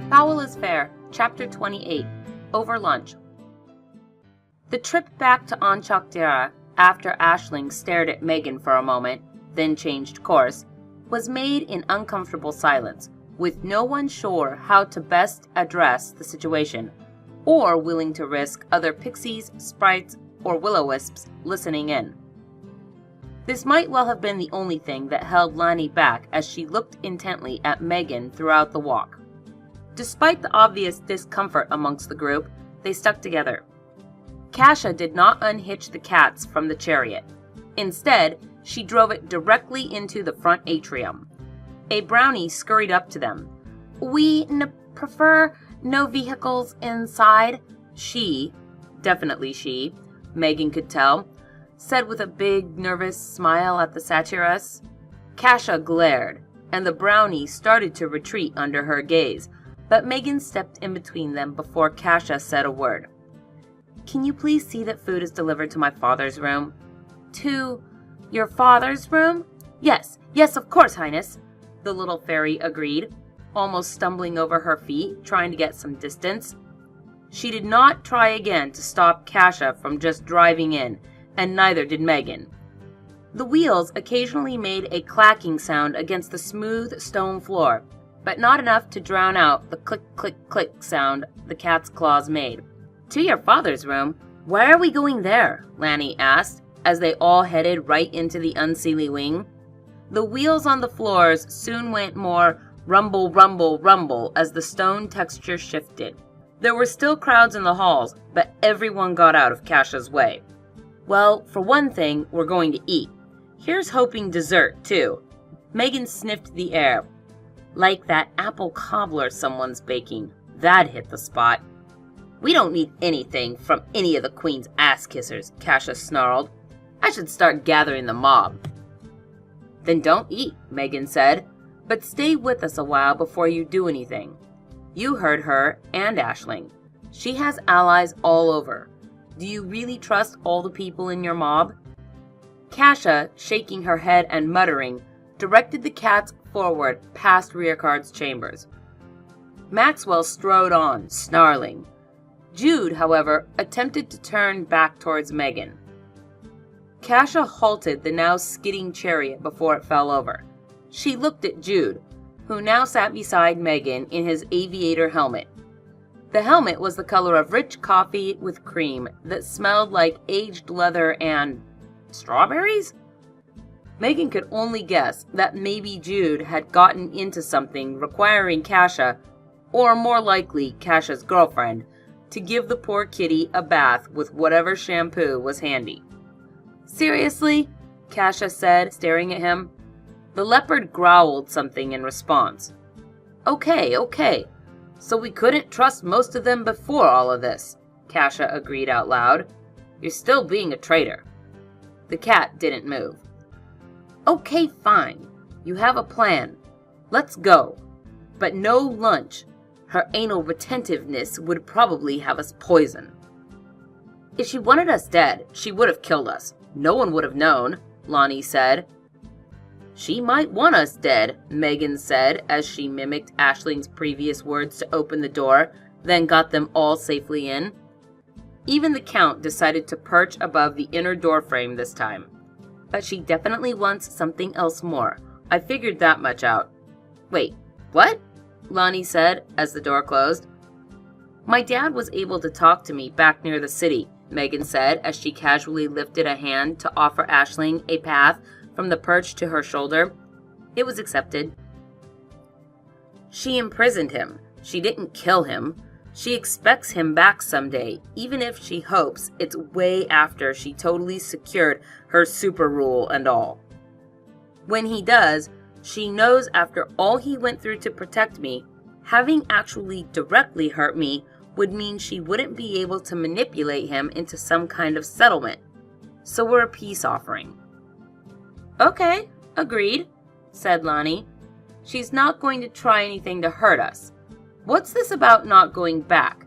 Foul is Fair, Chapter 28, Over Lunch. The trip back to Anchaktira, after Aisling stared at Megan for a moment, then changed course, was made in uncomfortable silence, with no one sure how to best address the situation, or willing to risk other pixies, sprites, or will-o-wisps listening in. This might well have been the only thing that held Lani back as she looked intently at Megan throughout the walk. Despite the obvious discomfort amongst the group, they stuck together. Kasha did not unhitch the cats from the chariot. Instead, she drove it directly into the front atrium. A brownie scurried up to them. "We prefer no vehicles inside," definitely she, Megan could tell, said with a big, nervous smile at the satiress. Kasha glared, and the brownie started to retreat under her gaze, but Megan stepped in between them before Kasha said a word. "Can you please see that food is delivered to my father's room?" "To your father's room? Yes, of course, Highness," the little fairy agreed, almost stumbling over her feet, trying to get some distance. She did not try again to stop Kasha from just driving in, and neither did Megan. The wheels occasionally made a clacking sound against the smooth stone floor, but not enough to drown out the click-click-click sound the cat's claws made. "To your father's room? Why are we going there?" Lani asked, as they all headed right into the unseelie wing. The wheels on the floors soon went more rumble, rumble, rumble as the stone texture shifted. There were still crowds in the halls, but everyone got out of Kasha's way. "Well, for one thing, we're going to eat. Here's hoping dessert, too." Megan sniffed the air. "Like that apple cobbler someone's baking. That hit the spot." "We don't need anything from any of the Queen's ass-kissers," Kasha snarled. "I should start gathering the mob." "Then don't eat," Megan said, "but stay with us a while before you do anything. You heard her and Aisling. She has allies all over. Do you really trust all the people in your mob?" Kasha, shaking her head and muttering, directed the cats forward past Rearcard's chambers. Maxwell strode on, snarling. Jude, however, attempted to turn back towards Megan. Kasha halted the now skidding chariot before it fell over. She looked at Jude, who now sat beside Megan in his aviator helmet. The helmet was the color of rich coffee with cream that smelled like aged leather and strawberries? Megan could only guess that maybe Jude had gotten into something requiring Kasha, or more likely Kasha's girlfriend, to give the poor kitty a bath with whatever shampoo was handy. "Seriously?" Kasha said, staring at him. The leopard growled something in response. Okay. So we couldn't trust most of them before all of this," Kasha agreed out loud. "You're still being a traitor." The cat didn't move. "Okay, fine. You have a plan. Let's go. But no lunch. Her anal retentiveness would probably have us poisoned." "If she wanted us dead, she would have killed us. No one would have known," Lani said. "She might want us dead," Megan said as she mimicked Aisling's previous words to open the door, then got them all safely in. Even the Count decided to perch above the inner doorframe this time. "But she definitely wants something else more. I figured that much out." "Wait, what?" Lani said as the door closed. "My dad was able to talk to me back near the city," Megan said as she casually lifted a hand to offer Aisling a path from the perch to her shoulder. It was accepted. "She imprisoned him. She didn't kill him. She expects him back someday, even if she hopes it's way after she totally secured her super rule and all. When he does, she knows after all he went through to protect me, having actually directly hurt me would mean she wouldn't be able to manipulate him into some kind of settlement. So we're a peace offering." "Okay, agreed," said Lani. "She's not going to try anything to hurt us. What's this about not going back?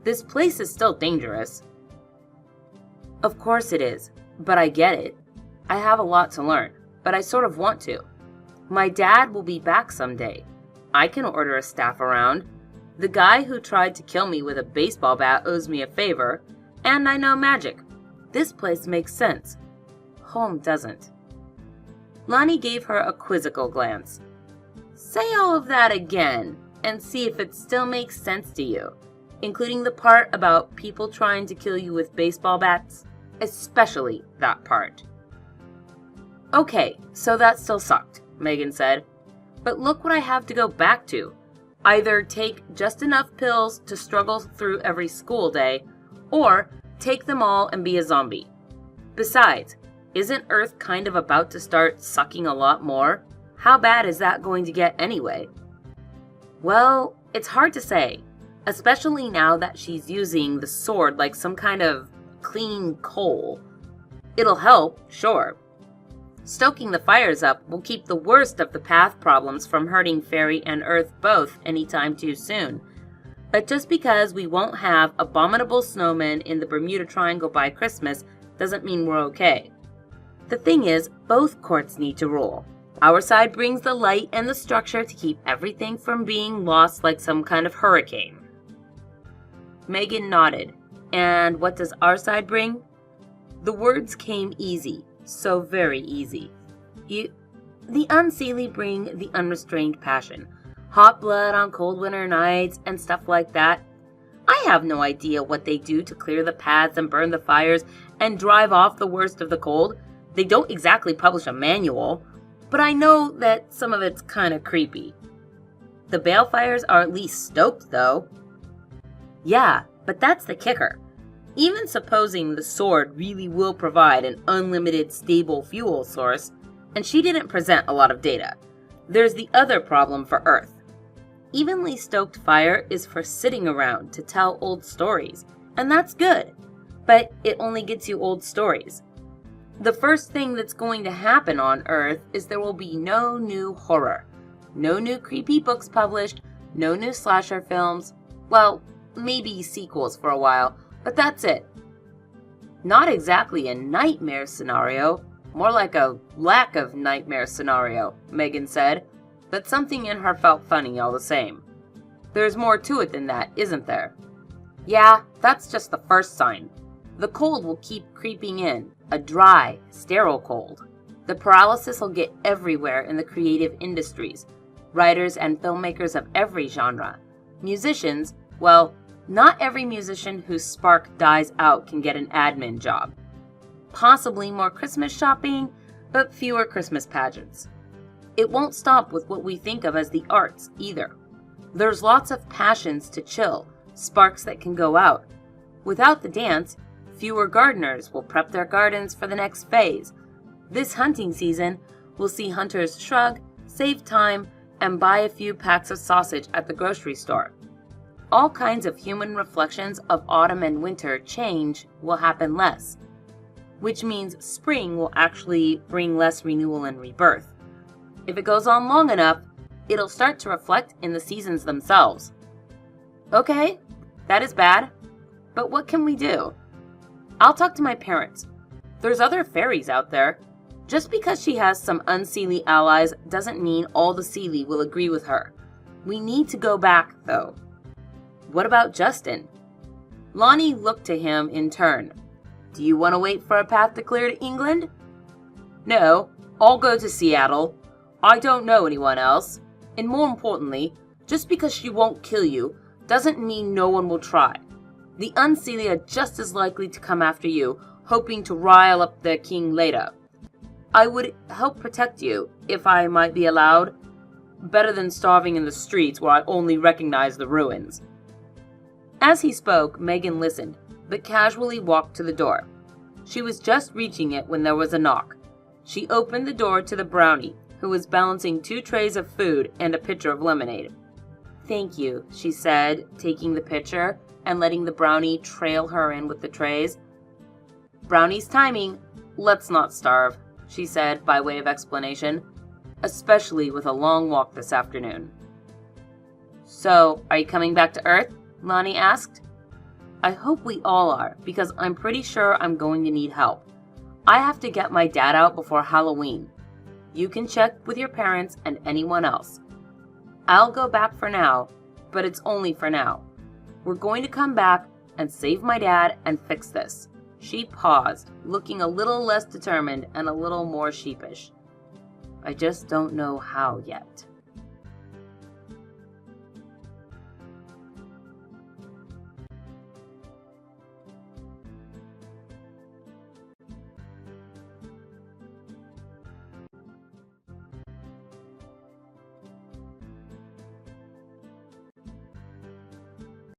This place is still dangerous." "Of course it is, but I get it. I have a lot to learn, but I sort of want to. My dad will be back someday. I can order a staff around. The guy who tried to kill me with a baseball bat owes me a favor, and I know magic. This place makes sense. Home doesn't. Lonnie gave her a quizzical glance. Say all of that again, and see if it still makes sense to you, including the part about people trying to kill you with baseball bats, especially that part. Okay, so that still sucked, Megan said. But look what I have to go back to. Either take just enough pills to struggle through every school day, or take them all and be a zombie. Besides, isn't Earth kind of about to start sucking a lot more? How bad is that going to get anyway? Well, it's hard to say, especially now that she's using the sword like some kind of clean coal. It'll help, sure. Stoking the fires up will keep the worst of the path problems from hurting Fairy and Earth both anytime too soon. But just because we won't have abominable snowmen in the Bermuda Triangle by Christmas doesn't mean we're okay. The thing is, both courts need to rule. Our side brings the light and the structure to keep everything from being lost like some kind of hurricane. Megan nodded. And what does our side bring? The words came easy. So very easy. The unseelie bring the unrestrained passion. Hot blood on cold winter nights and stuff like that. I have no idea what they do to clear the paths and burn the fires and drive off the worst of the cold. They don't exactly publish a manual, but I know that some of it's kind of creepy. The balefires are at least stoked, though. Yeah, but that's the kicker. Even supposing the sword really will provide an unlimited stable fuel source, and she didn't present a lot of data, there's the other problem for Earth. Evenly stoked fire is for sitting around to tell old stories, and that's good, but it only gets you old stories. The first thing that's going to happen on Earth is there will be no new horror, no new creepy books published, no new slasher films, well, maybe sequels for a while, but that's it. Not exactly a nightmare scenario, more like a lack of nightmare scenario, Megan said, but something in her felt funny all the same. There's more to it than that, isn't there? Yeah, that's just the first sign. The cold will keep creeping in, a dry, sterile cold. The paralysis will get everywhere in the creative industries, writers and filmmakers of every genre. Musicians, well, not every musician whose spark dies out can get an admin job. Possibly more Christmas shopping, but fewer Christmas pageants. It won't stop with what we think of as the arts, either. There's lots of passions to chill, sparks that can go out. Without the dance, fewer gardeners will prep their gardens for the next phase. This hunting season, we'll see hunters shrug, save time, and buy a few packs of sausage at the grocery store. All kinds of human reflections of autumn and winter change will happen less, which means spring will actually bring less renewal and rebirth. If it goes on long enough, it'll start to reflect in the seasons themselves. Okay, that is bad, but what can we do? I'll talk to my parents. There's other fairies out there. Just because she has some unseelie allies doesn't mean all the Seelie will agree with her. We need to go back, though. What about Justin? Lonnie looked to him in turn. Do you want to wait for a path to clear to England? No, I'll go to Seattle. I don't know anyone else. And more importantly, just because she won't kill you doesn't mean no one will try. The Unseelie are just as likely to come after you, hoping to rile up their king later. I would help protect you, if I might be allowed. Better than starving in the streets where I only recognize the ruins. As he spoke, Megan listened, but casually walked to the door. She was just reaching it when there was a knock. She opened the door to the brownie, who was balancing 2 trays of food and a pitcher of lemonade. Thank you, she said, taking the pitcher and letting the brownie trail her in with the trays. Brownie's timing. Let's not starve, she said by way of explanation, especially with a long walk this afternoon. So, are you coming back to Earth? Lonnie asked. I hope we all are, because I'm pretty sure I'm going to need help. I have to get my dad out before Halloween. You can check with your parents and anyone else. I'll go back for now, but it's only for now. We're going to come back and save my dad and fix this." She paused, looking a little less determined and a little more sheepish. "I just don't know how yet."